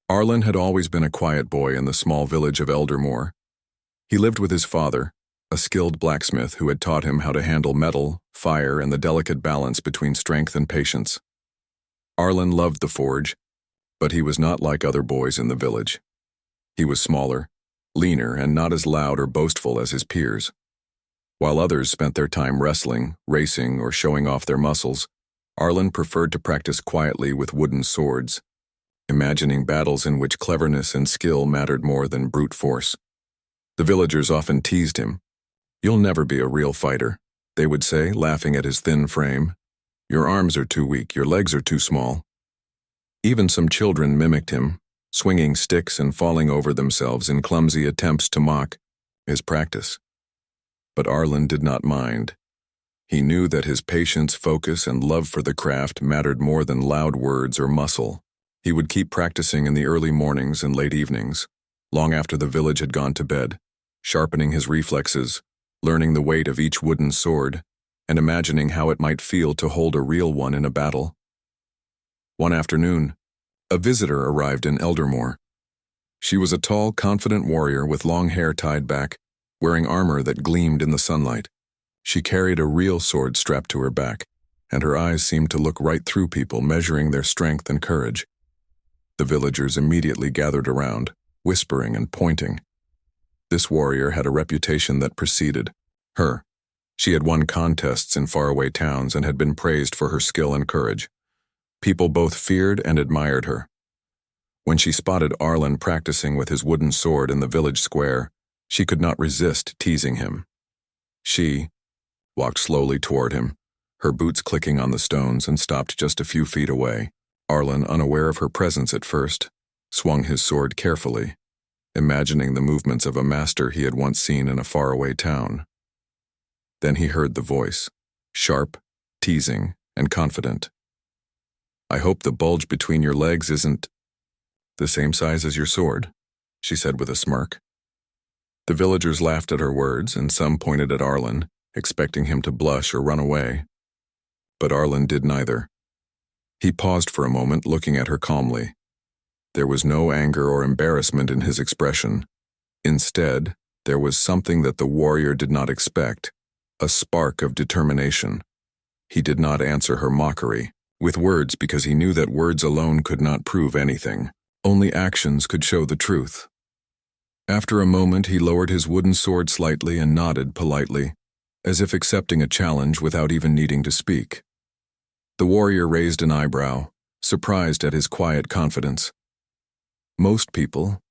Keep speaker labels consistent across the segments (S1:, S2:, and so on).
S1: Arlen had always been a quiet boy in the small village of Eldermore. He lived with his father, a skilled blacksmith who had taught him how to handle metal, fire, and the delicate balance between strength and patience. Arlen loved the forge, but he was not like other boys in the village. He was smaller, leaner, and not as loud or boastful as his peers. While others spent their time wrestling, racing, or showing off their muscles, Arlen preferred to practice quietly with wooden swords, imagining battles in which cleverness and skill mattered more than brute force. The villagers often teased him. "You'll never be a real fighter," they would say, laughing at his thin frame. "Your arms are too weak, your legs are too small." Even some children mimicked him, swinging sticks and falling over themselves in clumsy attempts to mock his practice. But Arlen did not mind. He knew that his patience, focus, and love for the craft mattered more than loud words or muscle. He would keep practicing in the early mornings and late evenings, long after the village had gone to bed, sharpening his reflexes, learning the weight of each wooden sword, and imagining how it might feel to hold a real one in a battle. One afternoon, a visitor arrived in Eldermore. She was a tall, confident warrior with long hair tied back, wearing armor that gleamed in the sunlight. She carried a real sword strapped to her back, and her eyes seemed to look right through people, measuring their strength and courage. The villagers immediately gathered around, whispering and pointing. This warrior had a reputation that preceded her. She had won contests in faraway towns and had been praised for her skill and courage. People both feared and admired her. When she spotted Arlen practicing with his wooden sword in the village square, she could not resist teasing him. She walked slowly toward him, her boots clicking on the stones, and stopped just a few feet away. Arlen, unaware of her presence at first, swung his sword carefully, imagining the movements of a master he had once seen in a faraway town. Then he heard the voice, sharp, teasing, and confident. "I hope the bulge between your legs isn't the same size as your sword," she said with a smirk. The villagers laughed at her words, and some pointed at Arlen, expecting him to blush or run away. But Arlen did neither. He paused for a moment, looking at her calmly. There was no anger or embarrassment in his expression. Instead, there was something that the warrior did not expect, a spark of determination. He did not answer her mockery with words because he knew that words alone could not prove anything. Only actions could show the truth. After a moment, he lowered his wooden sword slightly and nodded politely, as if accepting a challenge without even needing to speak. The warrior raised an eyebrow, surprised at his quiet confidence. Most people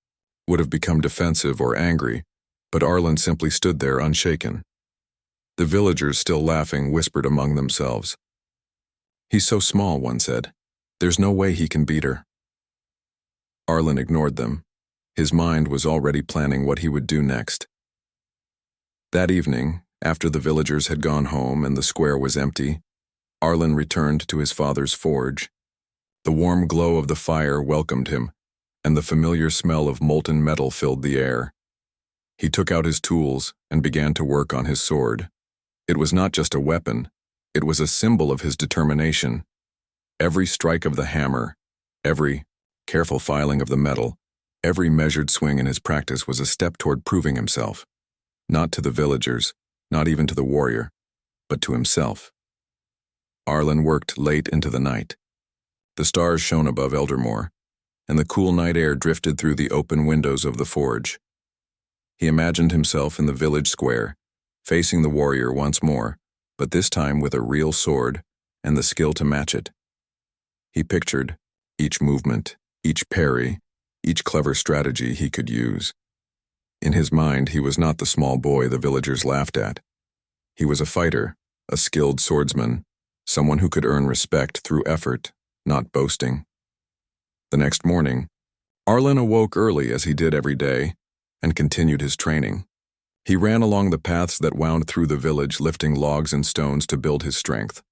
S1: would have become defensive or angry, but Arlen simply stood there unshaken. The villagers, still laughing, whispered among themselves. "He's so small," one said. "There's no way he can beat her." Arlen ignored them. His mind was already planning what he would do next. That evening, after the villagers had gone home and the square was empty, Arlen returned to his father's forge. The warm glow of the fire welcomed him, and the familiar smell of molten metal filled the air. He took out his tools and began to work on his sword. It was not just a weapon, it was a symbol of his determination. Every strike of the hammer, every careful filing of the metal, every measured swing in his practice was a step toward proving himself. Not to the villagers, not even to the warrior, but to himself. Arlen worked late into the night. The stars shone above Eldermore, and the cool night air drifted through the open windows of the forge. He imagined himself in the village square, facing the warrior once more, but this time with a real sword and the skill to match it. He pictured each movement, each parry, each clever strategy he could use. In his mind, he was not the small boy the villagers laughed at. He was a fighter, a skilled swordsman, someone who could earn respect through effort, not boasting. The next morning, Arlen awoke early as he did every day and continued his training. He ran along the paths that wound through the village, lifting logs and stones to build his strength.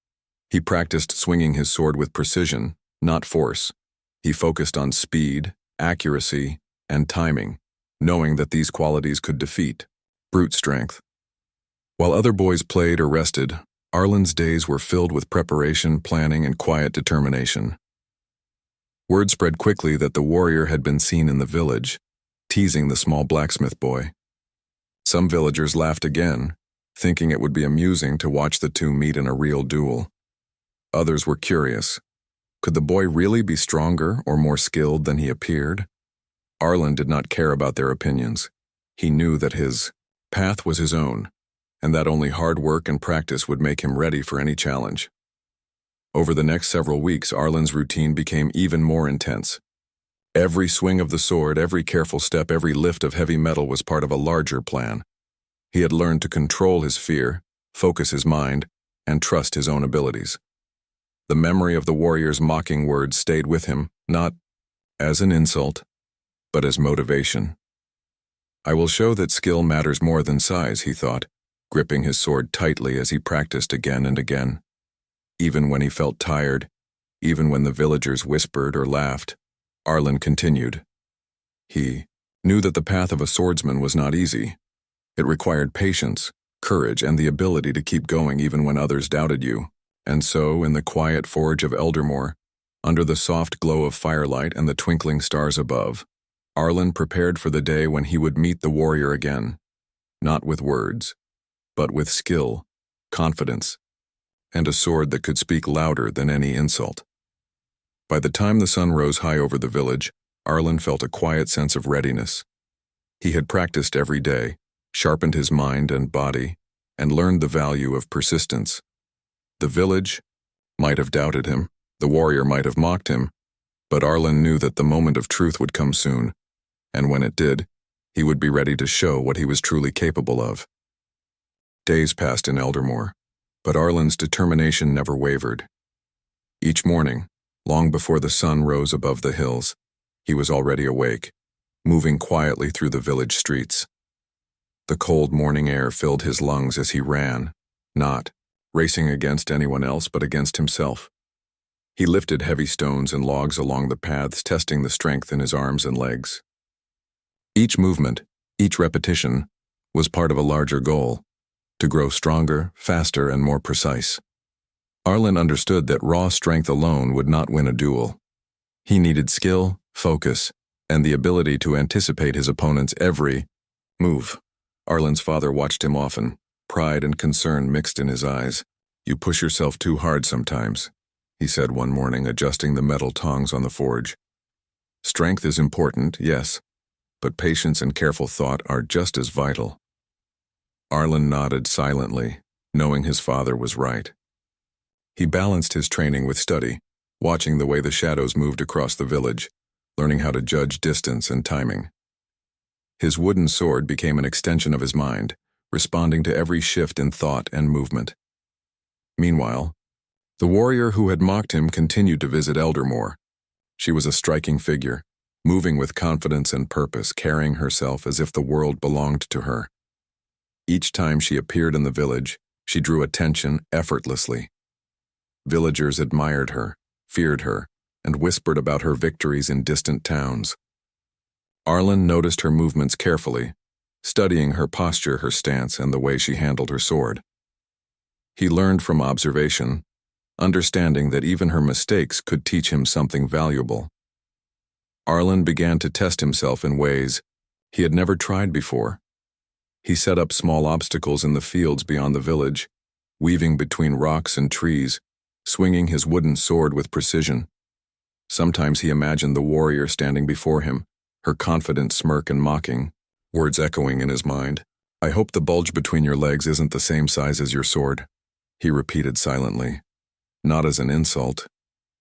S1: He practiced swinging his sword with precision, not force. He focused on speed, accuracy, and timing, knowing that these qualities could defeat brute strength. While other boys played or rested, Arlen's days were filled with preparation, planning, and quiet determination. Word spread quickly that the warrior had been seen in the village, teasing the small blacksmith boy. Some villagers laughed again, thinking it would be amusing to watch the two meet in a real duel. Others were curious. Could the boy really be stronger or more skilled than he appeared? Arlen did not care about their opinions. He knew that his path was his own, and that only hard work and practice would make him ready for any challenge. Over the next several weeks, Arlen's routine became even more intense. Every swing of the sword, every careful step, every lift of heavy metal was part of a larger plan. He had learned to control his fear, focus his mind, and trust his own abilities. The memory of the warrior's mocking words stayed with him, not as an insult, but as motivation. I will show that skill matters more than size, he thought, gripping his sword tightly as he practiced again and again. Even when he felt tired, even when the villagers whispered or laughed, Arlen continued. He knew that the path of a swordsman was not easy. It required patience, courage, and the ability to keep going even when others doubted you. And so, in the quiet forge of Eldermoor, under the soft glow of firelight and the twinkling stars above, Arlen prepared for the day when he would meet the warrior again, not with words, but with skill, confidence, and a sword that could speak louder than any insult. By the time the sun rose high over the village, Arlen felt a quiet sense of readiness. He had practiced every day, sharpened his mind and body, and learned the value of persistence. The village might have doubted him, the warrior might have mocked him, but Arlen knew that the moment of truth would come soon, and when it did, he would be ready to show what he was truly capable of. Days passed in Eldermoor, but Arlen's determination never wavered. Each morning, long before the sun rose above the hills, he was already awake, moving quietly through the village streets. The cold morning air filled his lungs as he ran, not racing against anyone else but against himself. He lifted heavy stones and logs along the paths, testing the strength in his arms and legs. Each movement, each repetition, was part of a larger goal, to grow stronger, faster, and more precise. Arlen understood that raw strength alone would not win a duel. He needed skill, focus, and the ability to anticipate his opponent's every move. Arlen's father watched him often, pride and concern mixed in his eyes. "You push yourself too hard sometimes," he said one morning, adjusting the metal tongs on the forge. "Strength is important, yes, but patience and careful thought are just as vital." Arlen nodded silently, knowing his father was right. He balanced his training with study, watching the way the shadows moved across the village, learning how to judge distance and timing. His wooden sword became an extension of his mind, responding to every shift in thought and movement. Meanwhile, the warrior who had mocked him continued to visit Eldermoor. She was a striking figure, moving with confidence and purpose, carrying herself as if the world belonged to her. Each time she appeared in the village, she drew attention effortlessly. Villagers admired her, feared her, and whispered about her victories in distant towns. Arlen noticed her movements carefully, studying her posture, her stance, and the way she handled her sword. He learned from observation, understanding that even her mistakes could teach him something valuable. Arlen began to test himself in ways he had never tried before. He set up small obstacles in the fields beyond the village, weaving between rocks and trees, swinging his wooden sword with precision. Sometimes he imagined the warrior standing before him, her confident smirk and mocking, words echoing in his mind. "I hope the bulge between your legs isn't the same size as your sword," he repeated silently, not as an insult,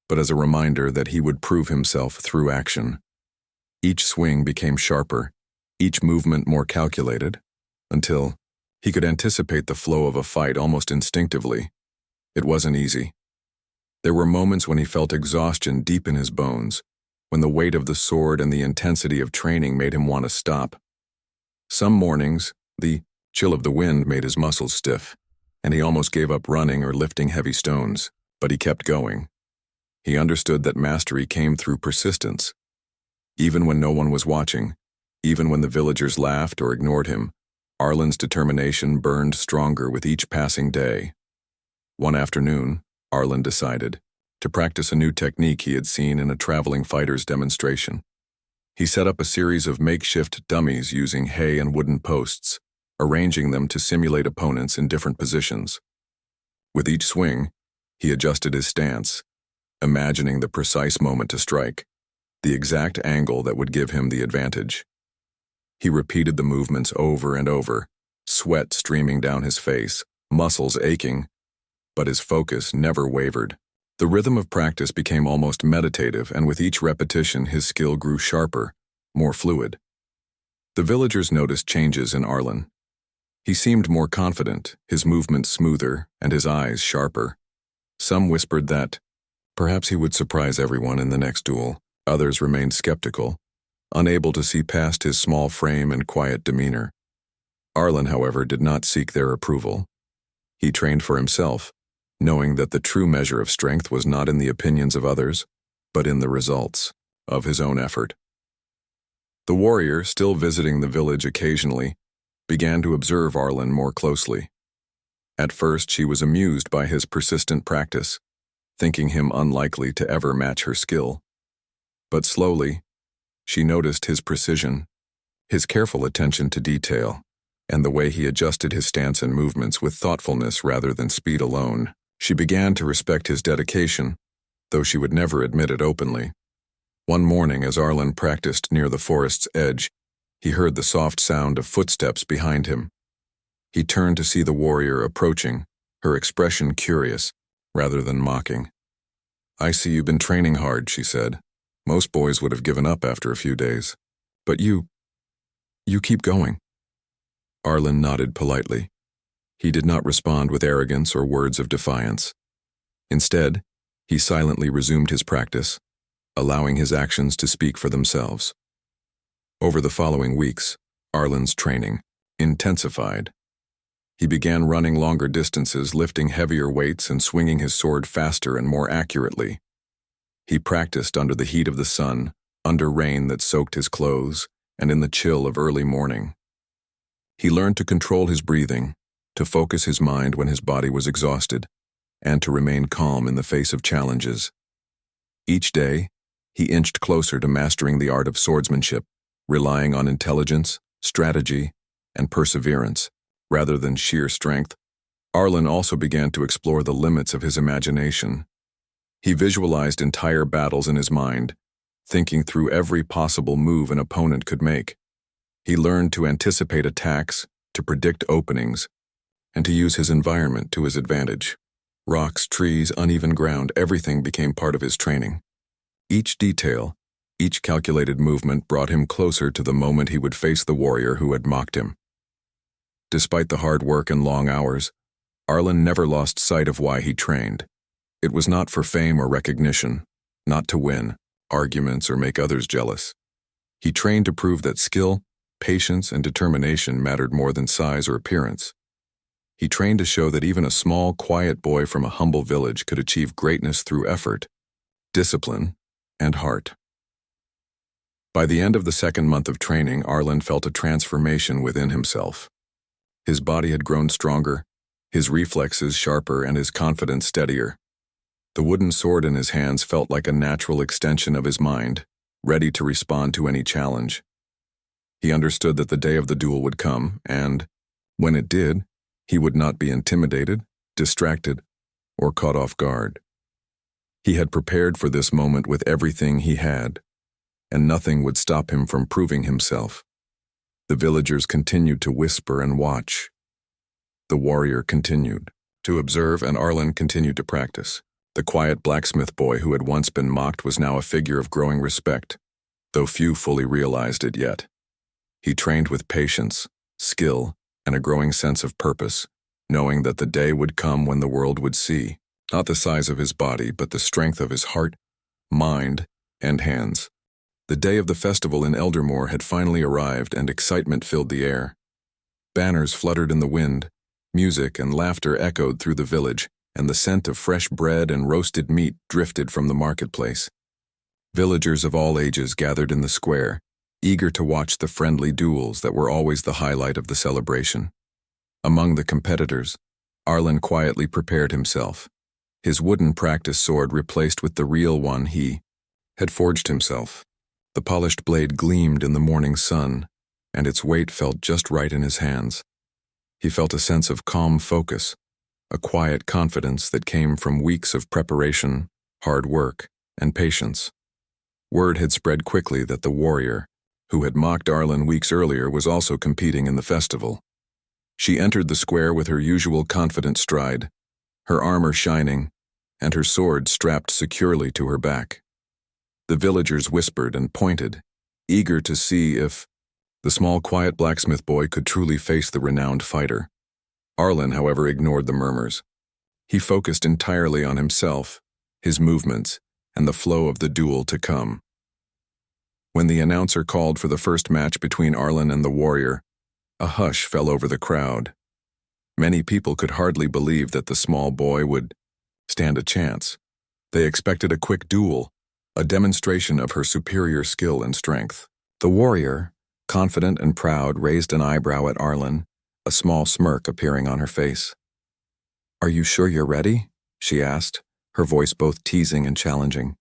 S1: but as a reminder that he would prove himself through action. Each swing became sharper, each movement more calculated, until he could anticipate the flow of a fight almost instinctively. It wasn't easy. There were moments when he felt exhaustion deep in his bones, when the weight of the sword and the intensity of training made him want to stop. Some mornings, the chill of the wind made his muscles stiff, and he almost gave up running or lifting heavy stones, but he kept going. He understood that mastery came through persistence. Even when no one was watching, even when the villagers laughed or ignored him, Arlen's determination burned stronger with each passing day. One afternoon, Arlen decided to practice a new technique he had seen in a traveling fighter's demonstration. He set up a series of makeshift dummies using hay and wooden posts, arranging them to simulate opponents in different positions. With each swing, he adjusted his stance, imagining the precise moment to strike, the exact angle that would give him the advantage. He repeated the movements over and over, sweat streaming down his face, muscles aching, but his focus never wavered. The rhythm of practice became almost meditative, and with each repetition his skill grew sharper, more fluid. The villagers noticed changes in Arlen. He seemed more confident, his movements smoother, and his eyes sharper. Some whispered that perhaps he would surprise everyone in the next duel. Others remained skeptical, unable to see past his small frame and quiet demeanor. Arlen, however, did not seek their approval. He trained for himself, knowing that the true measure of strength was not in the opinions of others, but in the results of his own effort. The warrior, still visiting the village occasionally, began to observe Arlen more closely. At first, she was amused by his persistent practice, thinking him unlikely to ever match her skill. But slowly, she noticed his precision, his careful attention to detail, and the way he adjusted his stance and movements with thoughtfulness rather than speed alone. She began to respect his dedication, though she would never admit it openly. One morning, as Arlen practiced near the forest's edge, he heard the soft sound of footsteps behind him. He turned to see the warrior approaching, her expression curious, rather than mocking. "I see you've been training hard," she said. "Most boys would have given up after a few days. But you keep going." Arlen nodded politely. He did not respond with arrogance or words of defiance. Instead, he silently resumed his practice, allowing his actions to speak for themselves. Over the following weeks, Arlen's training intensified. He began running longer distances, lifting heavier weights, and swinging his sword faster and more accurately. He practiced under the heat of the sun, under rain that soaked his clothes, and in the chill of early morning. He learned to control his breathing, to focus his mind when his body was exhausted, and to remain calm in the face of challenges. Each day, he inched closer to mastering the art of swordsmanship, relying on intelligence, strategy, and perseverance, rather than sheer strength. Arlen also began to explore the limits of his imagination. He visualized entire battles in his mind, thinking through every possible move an opponent could make. He learned to anticipate attacks, to predict openings, and to use his environment to his advantage. Rocks, trees, uneven ground, everything became part of his training. Each detail, each calculated movement brought him closer to the moment he would face the warrior who had mocked him. Despite the hard work and long hours, Arlen never lost sight of why he trained. It was not for fame or recognition, not to win arguments or make others jealous. He trained to prove that skill, patience, and determination mattered more than size or appearance. He trained to show that even a small, quiet boy from a humble village could achieve greatness through effort, discipline, and heart. By the end of the second month of training, Arlen felt a transformation within himself. His body had grown stronger, his reflexes sharper, and his confidence steadier. The wooden sword in his hands felt like a natural extension of his mind, ready to respond to any challenge. He understood that the day of the duel would come, and, when it did, he would not be intimidated, distracted, or caught off guard. He had prepared for this moment with everything he had, and nothing would stop him from proving himself. The villagers continued to whisper and watch. The warrior continued to observe, and Arlen continued to practice. The quiet blacksmith boy who had once been mocked was now a figure of growing respect, though few fully realized it yet. He trained with patience, skill, and a growing sense of purpose, knowing that the day would come when the world would see, not the size of his body, but the strength of his heart, mind, and hands. The day of the festival in Eldermoor had finally arrived, and excitement filled the air. Banners fluttered in the wind, music and laughter echoed through the village, and the scent of fresh bread and roasted meat drifted from the marketplace. Villagers of all ages gathered in the square, eager to watch the friendly duels that were always the highlight of the celebration. Among the competitors, Arlen quietly prepared himself. his wooden practice sword replaced with the real one he had forged himself. The polished blade gleamed in the morning sun, and its weight felt just right in his hands. He felt a sense of calm focus, a quiet confidence that came from weeks of preparation, hard work, and patience. Word had spread quickly that the warrior, who had mocked Arlen weeks earlier, was also competing in the festival. She entered the square with her usual confident stride, her armor shining, and her sword strapped securely to her back. The villagers whispered and pointed, eager to see if the small, quiet blacksmith boy could truly face the renowned fighter. Arlen, however, ignored the murmurs. He focused entirely on himself, his movements, and the flow of the duel to come. When the announcer called for the first match between Arlen and the warrior, a hush fell over the crowd. Many people could hardly believe that the small boy would stand a chance. They expected a quick duel, a demonstration of her superior skill and strength. The warrior, confident and proud, raised an eyebrow at Arlen, a small smirk appearing on her face. "Are you sure you're ready?" she asked, her voice both teasing and challenging.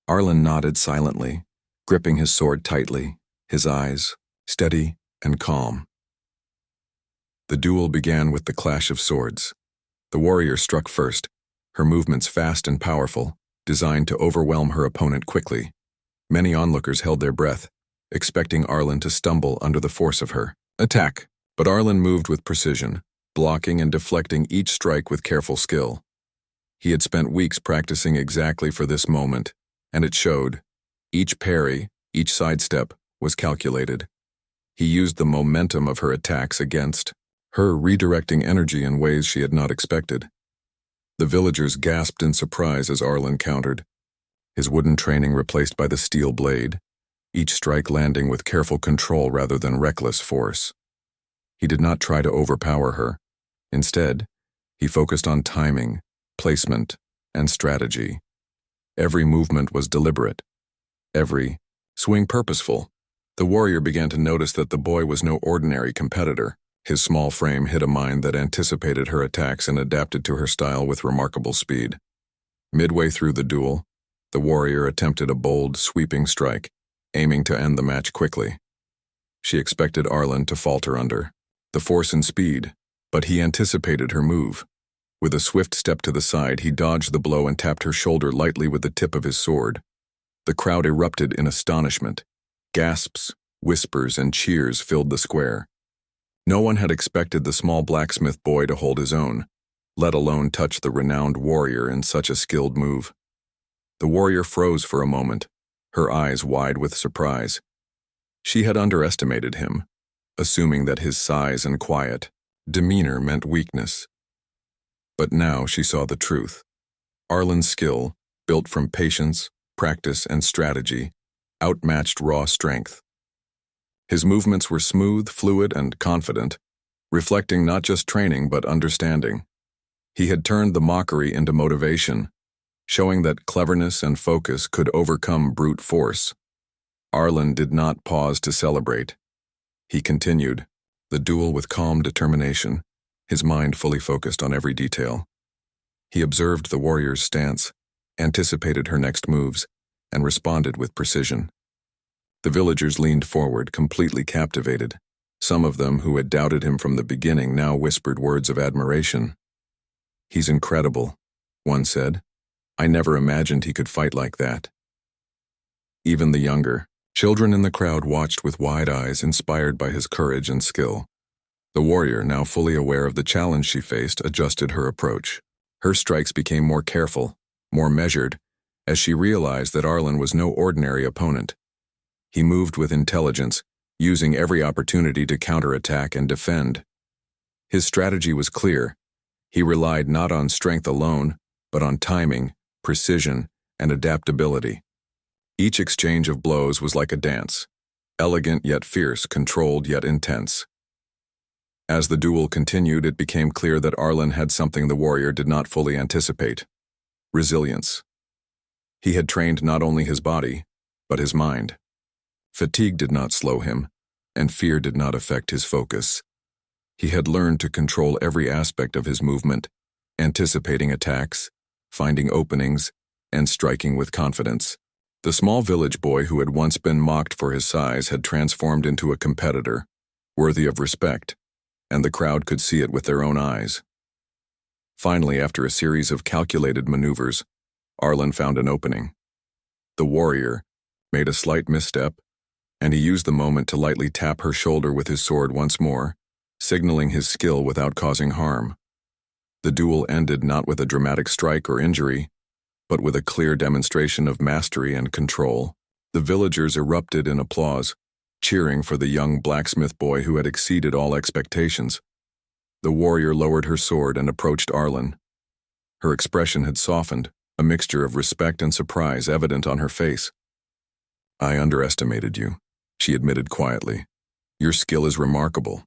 S1: Arlen nodded silently, gripping his sword tightly, his eyes steady and calm. The duel began with the clash of swords. The warrior struck first, her movements fast and powerful, designed to overwhelm her opponent quickly. Many onlookers held their breath, expecting Arlen to stumble under the force of her attack. But Arlen moved with precision, blocking and deflecting each strike with careful skill. He had spent weeks practicing exactly for this moment, and it showed. Each parry, each sidestep, was calculated. He used the momentum of her attacks against her, redirecting energy in ways she had not expected. The villagers gasped in surprise as Arlen countered, his wooden training replaced by the steel blade, each strike landing with careful control rather than reckless force. He did not try to overpower her. Instead, he focused on timing, placement, and strategy. Every movement was deliberate, every swing purposeful. The warrior began to notice that the boy was no ordinary competitor. His small frame hid a mind that anticipated her attacks and adapted to her style with remarkable speed. Midway through the duel, the warrior attempted a bold, sweeping strike, aiming to end the match quickly. She expected Arlen to falter under the force and speed, but he anticipated her move. With a swift step to the side, he dodged the blow and tapped her shoulder lightly with the tip of his sword. The crowd erupted in astonishment. Gasps, whispers, and cheers filled the square. No one had expected the small blacksmith boy to hold his own, let alone touch the renowned warrior in such a skilled move. The warrior froze for a moment, her eyes wide with surprise. She had underestimated him, assuming that his size and quiet demeanor meant weakness. But now she saw the truth. Arlen's skill, built from patience, practice, and strategy, outmatched raw strength. His movements were smooth, fluid, and confident, reflecting not just training but understanding. He had turned the mockery into motivation, showing that cleverness and focus could overcome brute force. Arlen did not pause to celebrate. He continued the duel with calm determination, his mind fully focused on every detail. He observed the warrior's stance, anticipated her next moves, and responded with precision. The villagers leaned forward, completely captivated. Some of them who had doubted him from the beginning now whispered words of admiration. "He's incredible," one said. "I never imagined he could fight like that." Even the younger children in the crowd watched with wide eyes, inspired by his courage and skill. The warrior, now fully aware of the challenge she faced, adjusted her approach. Her strikes became more careful, more measured, as she realized that Arlen was no ordinary opponent. He moved with intelligence, using every opportunity to counterattack and defend. His strategy was clear. He relied not on strength alone, but on timing, precision, and adaptability. Each exchange of blows was like a dance, elegant yet fierce, controlled yet intense. As the duel continued, it became clear that Arlen had something the warrior did not fully anticipate: resilience. He had trained not only his body, but his mind. Fatigue did not slow him, and fear did not affect his focus. He had learned to control every aspect of his movement, anticipating attacks, finding openings, and striking with confidence. The small village boy who had once been mocked for his size had transformed into a competitor, worthy of respect, and the crowd could see it with their own eyes. Finally, after a series of calculated maneuvers, Arlen found an opening. The warrior made a slight misstep, and he used the moment to lightly tap her shoulder with his sword once more, signaling his skill without causing harm. The duel ended not with a dramatic strike or injury, but with a clear demonstration of mastery and control. The villagers erupted in applause, cheering for the young blacksmith boy who had exceeded all expectations. The warrior lowered her sword and approached Arlen. Her expression had softened, a mixture of respect and surprise evident on her face. "I underestimated you," she admitted quietly. "Your skill is remarkable."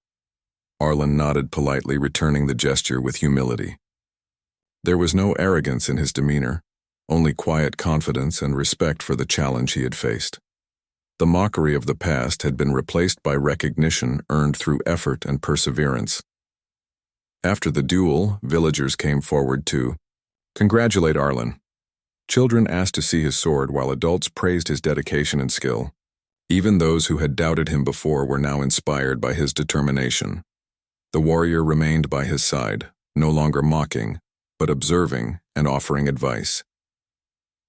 S1: Arlen nodded politely, returning the gesture with humility. There was no arrogance in his demeanor, only quiet confidence and respect for the challenge he had faced. The mockery of the past had been replaced by recognition earned through effort and perseverance. After the duel, villagers came forward to congratulate Arlen. Children asked to see his sword while adults praised his dedication and skill. Even those who had doubted him before were now inspired by his determination. The warrior remained by his side, no longer mocking, but observing and offering advice.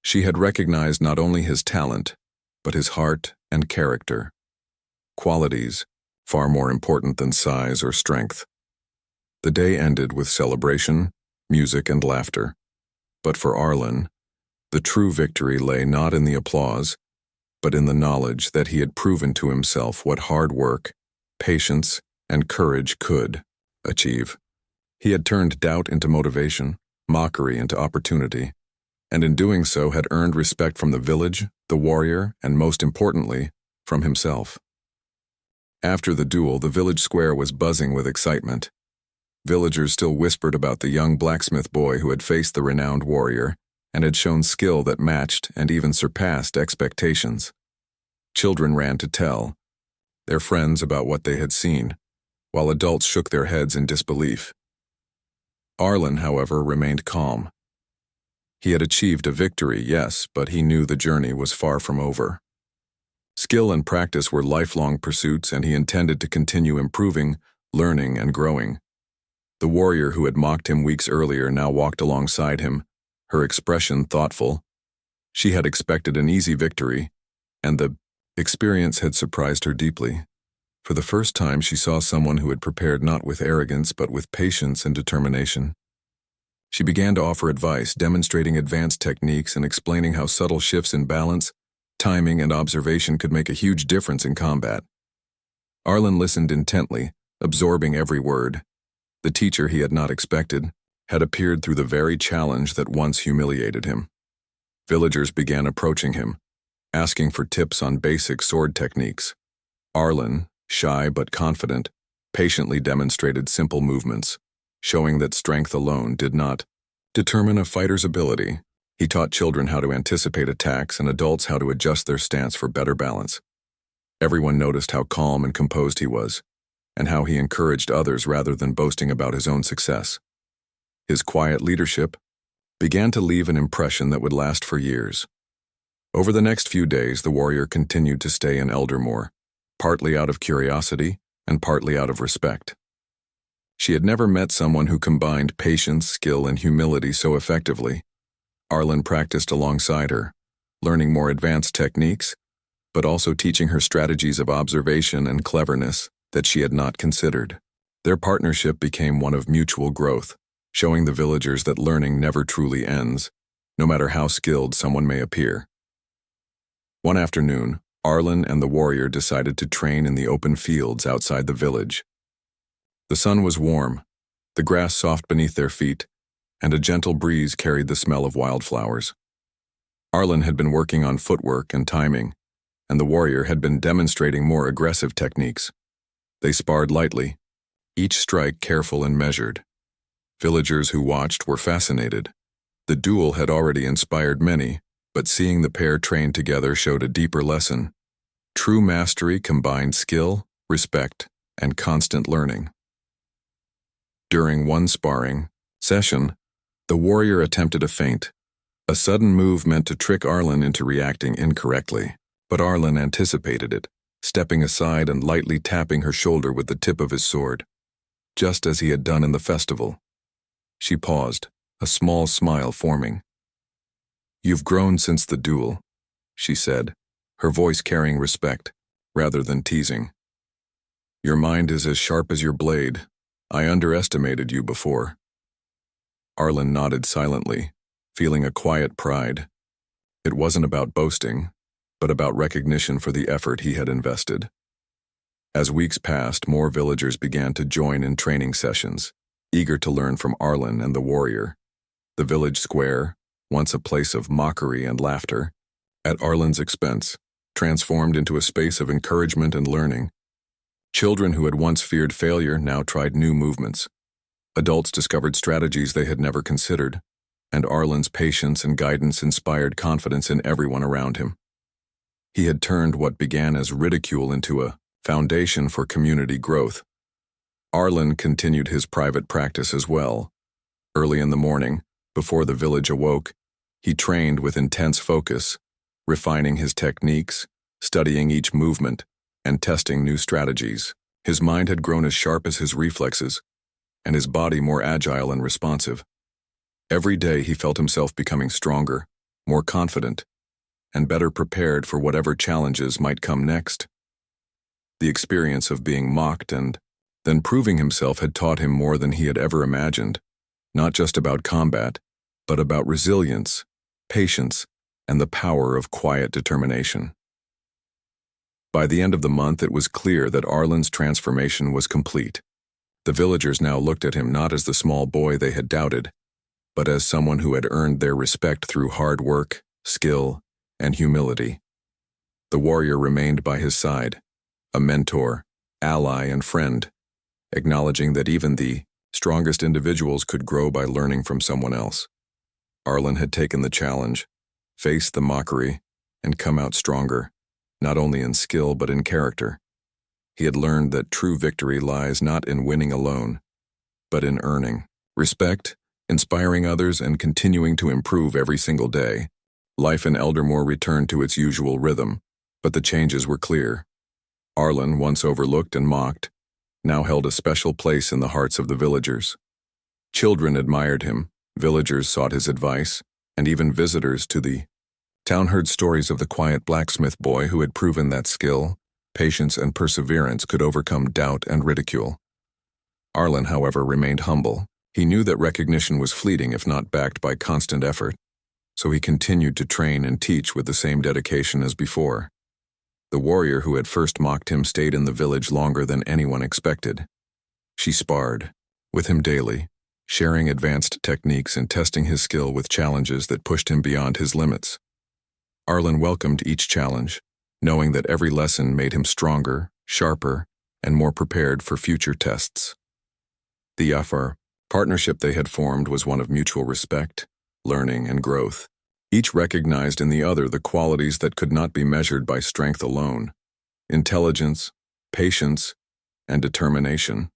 S1: She had recognized not only his talent, but his heart and character. Qualities far more important than size or strength. The day ended with celebration, music, and laughter. But for Arlen, the true victory lay not in the applause, but in the knowledge that he had proven to himself what hard work, patience, and courage could achieve. He had turned doubt into motivation, mockery into opportunity, and in doing so had earned respect from the village, the warrior, and most importantly, from himself. After the duel, the village square was buzzing with excitement. Villagers still whispered about the young blacksmith boy who had faced the renowned warrior and had shown skill that matched and even surpassed expectations. Children ran to tell their friends about what they had seen, while adults shook their heads in disbelief. Arlen, however, remained calm. He had achieved a victory, yes, but he knew the journey was far from over. Skill and practice were lifelong pursuits, and he intended to continue improving, learning, and growing. The warrior who had mocked him weeks earlier now walked alongside him, her expression thoughtful. She had expected an easy victory, and the experience had surprised her deeply. For the first time, she saw someone who had prepared not with arrogance but with patience and determination. She began to offer advice, demonstrating advanced techniques and explaining how subtle shifts in balance, timing, and observation could make a huge difference in combat. Arlen listened intently, absorbing every word. The teacher he had not expected had appeared through the very challenge that once humiliated him. Villagers began approaching him, asking for tips on basic sword techniques. Arlen, shy but confident, patiently demonstrated simple movements, showing that strength alone did not determine a fighter's ability. He taught children how to anticipate attacks and adults how to adjust their stance for better balance. Everyone noticed how calm and composed he was, and how he encouraged others rather than boasting about his own success. His quiet leadership began to leave an impression that would last for years. Over the next few days, the warrior continued to stay in Eldermoor, partly out of curiosity and partly out of respect. She had never met someone who combined patience, skill, and humility so effectively. Arlen practiced alongside her, learning more advanced techniques, but also teaching her strategies of observation and cleverness that she had not considered. Their partnership became one of mutual growth, showing the villagers that learning never truly ends, no matter how skilled someone may appear. One afternoon, Arlen and the warrior decided to train in the open fields outside the village. The sun was warm, the grass soft beneath their feet, and a gentle breeze carried the smell of wildflowers. Arlen had been working on footwork and timing, and the warrior had been demonstrating more aggressive techniques. They sparred lightly, each strike careful and measured. Villagers who watched were fascinated. The duel had already inspired many, but seeing the pair train together showed a deeper lesson. True mastery combined skill, respect, and constant learning. During one sparring session, The warrior attempted a feint, a sudden move meant to trick Arlen into reacting incorrectly, but Arlen anticipated it, stepping aside and lightly tapping her shoulder with the tip of his sword, just as he had done in the festival. She paused, a small smile forming. "You've grown since the duel," she said, her voice carrying respect, rather than teasing. "Your mind is as sharp as your blade. I underestimated you before." Arlen nodded silently, feeling a quiet pride. It wasn't about boasting, but about recognition for the effort he had invested. As weeks passed, more villagers began to join in training sessions, eager to learn from Arlen and the warrior. The village square, once a place of mockery and laughter, at Arlen's expense, transformed into a space of encouragement and learning. Children who had once feared failure now tried new movements. Adults discovered strategies they had never considered, and Arlen's patience and guidance inspired confidence in everyone around him. He had turned what began as ridicule into a foundation for community growth. Arlen continued his private practice as well. Early in the morning, before the village awoke, he trained with intense focus, refining his techniques, studying each movement, and testing new strategies. His mind had grown as sharp as his reflexes, and his body more agile and responsive. Every day he felt himself becoming stronger, more confident, and better prepared for whatever challenges might come next. The experience of being mocked and then proving himself had taught him more than he had ever imagined, not just about combat, but about resilience, patience, and the power of quiet determination. By the end of the month, it was clear that Arlen's transformation was complete. The villagers now looked at him not as the small boy they had doubted, but as someone who had earned their respect through hard work, skill, and humility. The warrior remained by his side, a mentor, ally, and friend, acknowledging that even the strongest individuals could grow by learning from someone else. Arlen had taken the challenge, faced the mockery, and come out stronger, not only in skill but in character. He had learned that true victory lies not in winning alone, but in earning respect, inspiring others, and continuing to improve every single day. Life in Eldermoor returned to its usual rhythm, but the changes were clear. Arlen, once overlooked and mocked, now held a special place in the hearts of the villagers. Children admired him, villagers sought his advice, and even visitors to the town heard stories of the quiet blacksmith boy who had proven that skill, patience, and perseverance could overcome doubt and ridicule. Arlen, however, remained humble. He knew that recognition was fleeting if not backed by constant effort, so he continued to train and teach with the same dedication as before. The warrior who had first mocked him stayed in the village longer than anyone expected. She sparred with him daily, sharing advanced techniques and testing his skill with challenges that pushed him beyond his limits. Arlen welcomed each challenge, knowing that every lesson made him stronger, sharper, and more prepared for future tests. The HFY partnership they had formed was one of mutual respect, learning, and growth. Each recognized in the other the qualities that could not be measured by strength alone: intelligence, patience, and determination.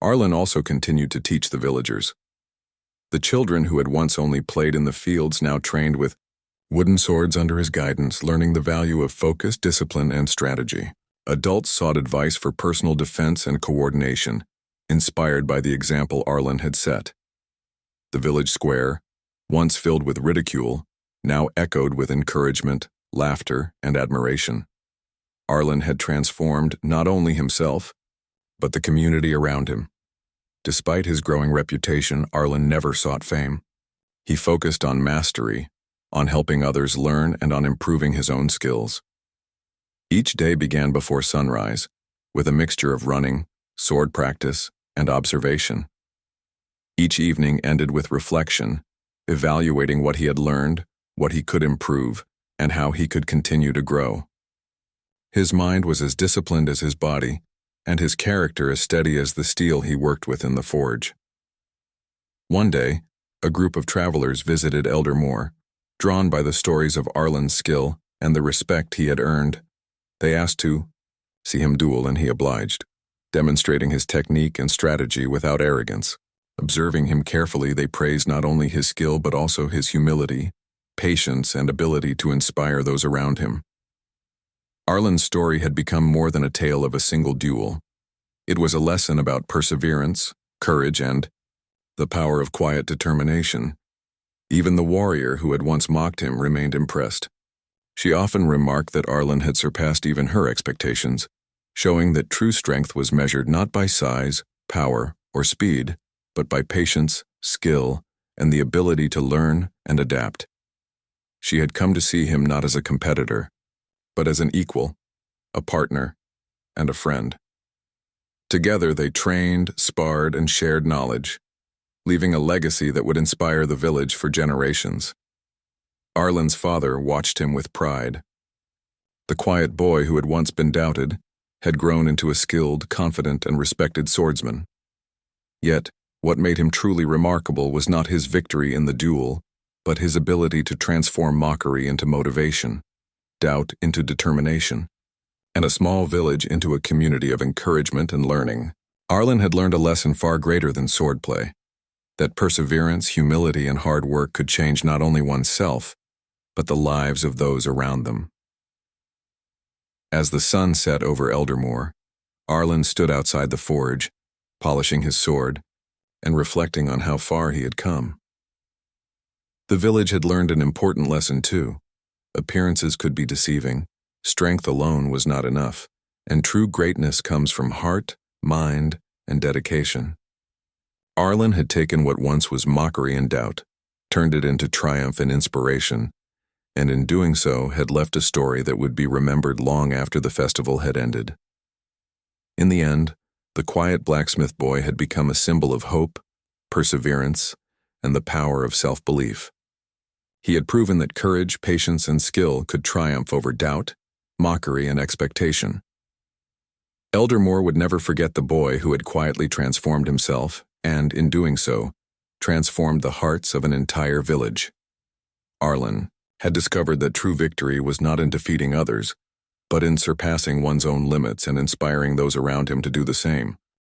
S1: Arlen also continued to teach the villagers. The children who had once only played in the fields now trained with wooden swords under his guidance, learning the value of focus, discipline, and strategy. Adults sought advice for personal defense and coordination, inspired by the example Arlen had set. The village square, once filled with ridicule, now echoed with encouragement, laughter, and admiration. Arlen had transformed not only himself, but the community around him. Despite his growing reputation, Arlen never sought fame. He focused on mastery, on helping others learn, and on improving his own skills. Each day began before sunrise, with a mixture of running, sword practice, and observation. Each evening ended with reflection, evaluating what he had learned, what he could improve, and how he could continue to grow. His mind was as disciplined as his body, and his character as steady as the steel he worked with in the forge. One day, a group of travelers visited Eldermoor. Drawn by the stories of Arlen's skill and the respect he had earned, they asked to see him duel, and he obliged, demonstrating his technique and strategy without arrogance. Observing him carefully, they praised not only his skill but also his humility, patience, and ability to inspire those around him. Arlen's story had become more than a tale of a single duel. It was a lesson about perseverance, courage, and the power of quiet determination. Even the warrior who had once mocked him remained impressed. She often remarked that Arlen had surpassed even her expectations, showing that true strength was measured not by size, power, or speed, but by patience, skill, and the ability to learn and adapt. She had come to see him not as a competitor, but as an equal, a partner, and a friend. Together they trained, sparred, and shared knowledge, leaving a legacy that would inspire the village for generations. Arlen's father watched him with pride. The quiet boy who had once been doubted had grown into a skilled, confident, and respected swordsman. Yet, what made him truly remarkable was not his victory in the duel, but his ability to transform mockery into motivation, doubt into determination, and a small village into a community of encouragement and learning. Arlen had learned a lesson far greater than swordplay, that perseverance, humility, and hard work could change not only oneself, but the lives of those around them. As the sun set over Eldermoor, Arlen stood outside the forge, polishing his sword, and reflecting on how far he had come. The village had learned an important lesson too. Appearances could be deceiving, strength alone was not enough, and true greatness comes from heart, mind, and dedication. Arlen had taken what once was mockery and doubt, turned it into triumph and inspiration, and in doing so had left a story that would be remembered long after the festival had ended. In the end, the quiet blacksmith boy had become a symbol of hope, perseverance, and the power of self-belief. He had proven that courage, patience, and skill could triumph over doubt, mockery, and expectation. Eldermoor would never forget the boy who had quietly transformed himself and, in doing so, transformed the hearts of an entire village. Arlen had discovered that true victory was not in defeating others, but in surpassing one's own limits and inspiring those around him to do the same.